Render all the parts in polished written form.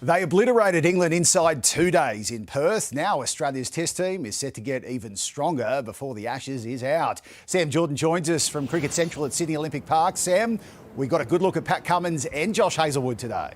They obliterated England inside 2 days in Perth. Now Australia's test team is set to get even stronger before the Ashes is out. Sam Jordan joins us from Cricket Central at Sydney Olympic Park. Sam, we got a good look at Pat Cummins and Josh Hazlewood today.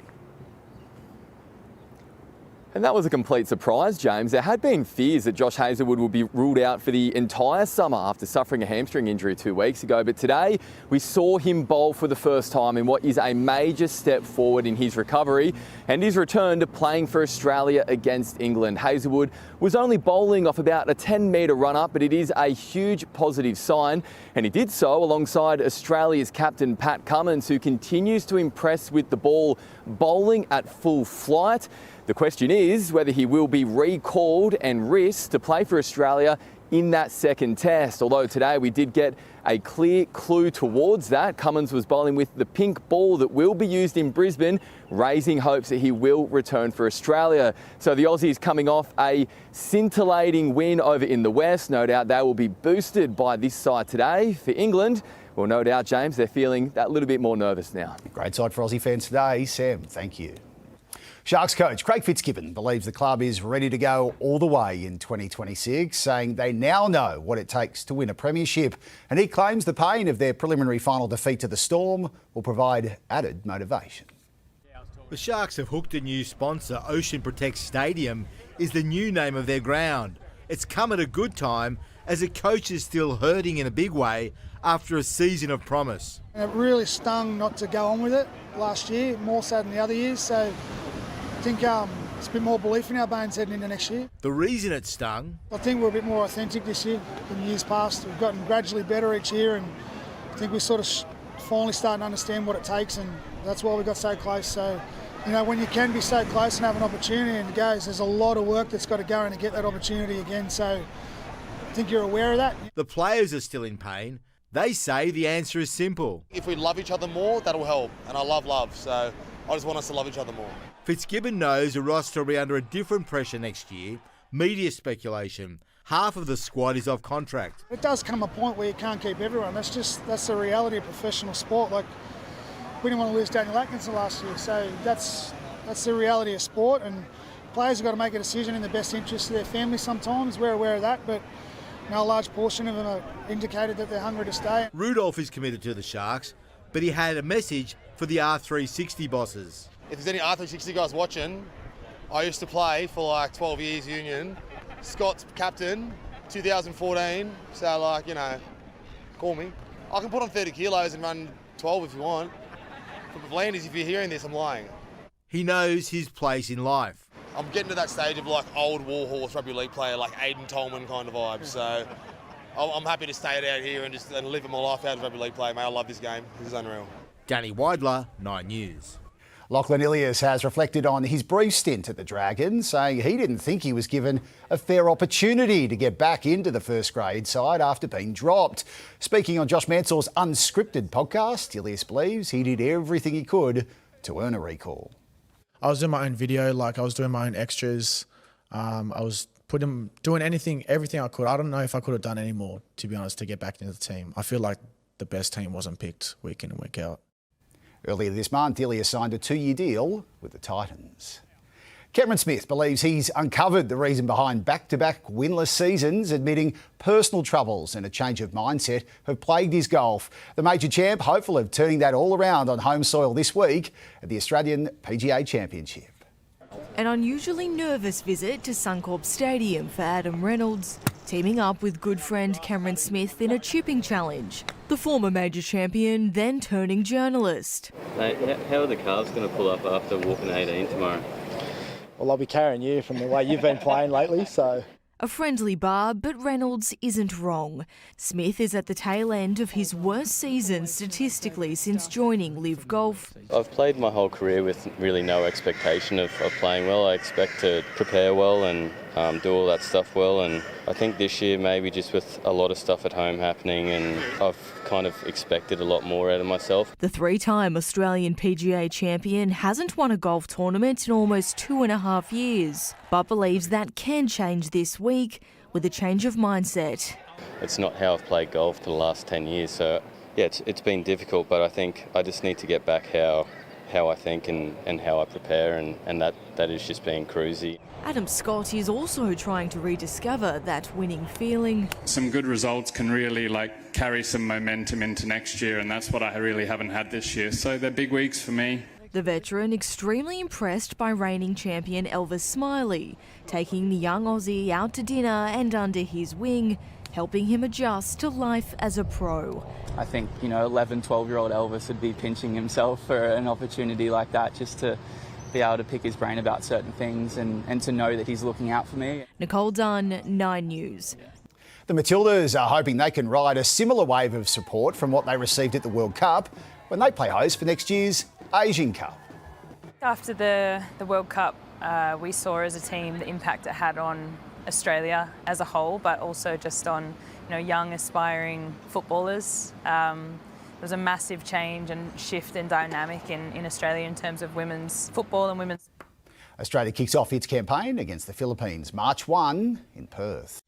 And that was a complete surprise, James. There had been fears that Josh Hazlewood would be ruled out for the entire summer after suffering a hamstring injury 2 weeks ago. But today, we saw him bowl for the first time in what is a major step forward in his recovery and his return to playing for Australia against England. Hazlewood was only bowling off about a 10-metre run-up, but it is a huge positive sign. And he did so alongside Australia's captain, Pat Cummins, who continues to impress with the ball bowling at full flight. The question is whether he will be recalled and risked to play for Australia in that second test. Although today we did get a clear clue towards that. Cummins was bowling with the pink ball that will be used in Brisbane, raising hopes that he will return for Australia. So the Aussies coming off a scintillating win over in the West. No doubt they will be boosted by this side today. For England, well, no doubt, James, they're feeling that little bit more nervous now. Great side for Aussie fans today. Sam, thank you. Sharks coach Craig Fitzgibbon believes the club is ready to go all the way in 2026, saying they now know what it takes to win a premiership. And he claims the pain of their preliminary final defeat to the Storm will provide added motivation. The Sharks have hooked a new sponsor. Ocean Protect Stadium is the new name of their ground. It's come at a good time as the coach is still hurting in a big way after a season of promise. And it really stung not to go on with it last year, more so than the other years. So I think it's a bit more belief in our bones heading into next year. The reason it stung? I think we're a bit more authentic this year than years past. We've gotten gradually better each year, and I think we're sort of finally starting to understand what it takes, and that's why we got so close. So, you know, when you can be so close and have an opportunity and it goes, there's a lot of work that's got to go in to get that opportunity again. So I think you're aware of that. The players are still in pain. They say the answer is simple. If we love each other more, that'll help. And I love, so I just want us to love each other more. Fitzgibbon knows the roster will be under a different pressure next year. Media speculation. Half of the squad is off contract. It does come a point where you can't keep everyone. That's the reality of professional sport. Like, we didn't want to lose Daniel Atkinson last year, so that's the reality of sport, and players have got to make a decision in the best interest of their family sometimes. We're aware of that, but a large portion of them have indicated that they're hungry to stay. Rudolph is committed to the Sharks, but he had a message for the R360 bosses. If there's any R360 guys watching, I used to play for like 12 years union. Scott's captain, 2014, so like, you know, call me. I can put on 30 kilos and run 12 if you want. But Landers, if you're hearing this, I'm lying. He knows his place in life. I'm getting to that stage of like old warhorse rugby league player, like Aidan Tolman kind of vibe. So I'm happy to stay it out here and live my life out as a rugby league player, mate. I love this game. This is unreal. Danny Weidler, 9 News. Lachlan Ilias has reflected on his brief stint at the Dragons, saying he didn't think he was given a fair opportunity to get back into the first grade side after being dropped. Speaking on Josh Mansell's Unscripted podcast, Ilias believes he did everything he could to earn a recall. I was doing my own video, like I was doing my own extras. I was doing everything I could. I don't know if I could have done any more, to be honest, to get back into the team. I feel like the best team wasn't picked week in and week out. Earlier this month, Ilias signed a 2-year deal with the Titans. Cameron Smith believes he's uncovered the reason behind back-to-back winless seasons, admitting personal troubles and a change of mindset have plagued his golf. The major champ hopeful of turning that all around on home soil this week at the Australian PGA Championship. An unusually nervous visit to Suncorp Stadium for Adam Reynolds, teaming up with good friend Cameron Smith in a chipping challenge. The former major champion then turning journalist. Mate, how are the calves going to pull up after walking 18 tomorrow? Well, I'll be carrying you from the way you've been playing lately, so... A friendly bar, but Reynolds isn't wrong. Smith is at the tail end of his worst season statistically since joining Live Golf. I've played my whole career with really no expectation of playing well. I expect to prepare well and do all that stuff well, and I think this year maybe just with a lot of stuff at home happening, and I've kind of expected a lot more out of myself. The three-time Australian PGA champion hasn't won a golf tournament in almost 2.5 years, but believes that can change this week with a change of mindset. It's not how I've played golf for the last 10 years, so yeah, it's been difficult, but I think I just need to get back how how I think and how I prepare, and that is just being cruisy. Adam Scott is also trying to rediscover that winning feeling. Some good results can really carry some momentum into next year, and that's what I really haven't had this year. So they're big weeks for me. The veteran extremely impressed by reigning champion Elvis Smiley, taking the young Aussie out to dinner and under his wing, helping him adjust to life as a pro. I think, 11, 12-year-old Elvis would be pinching himself for an opportunity like that, just to be able to pick his brain about certain things and to know that he's looking out for me. Nicole Dunn, 9 News. The Matildas are hoping they can ride a similar wave of support from what they received at the World Cup when they play host for next year's Asian Cup. After the World Cup, we saw as a team the impact it had on Australia as a whole, but also just on young aspiring footballers. There was a massive change and shift in dynamic in Australia in terms of women's football and women's. Australia kicks off its campaign against the Philippines March 1 in Perth.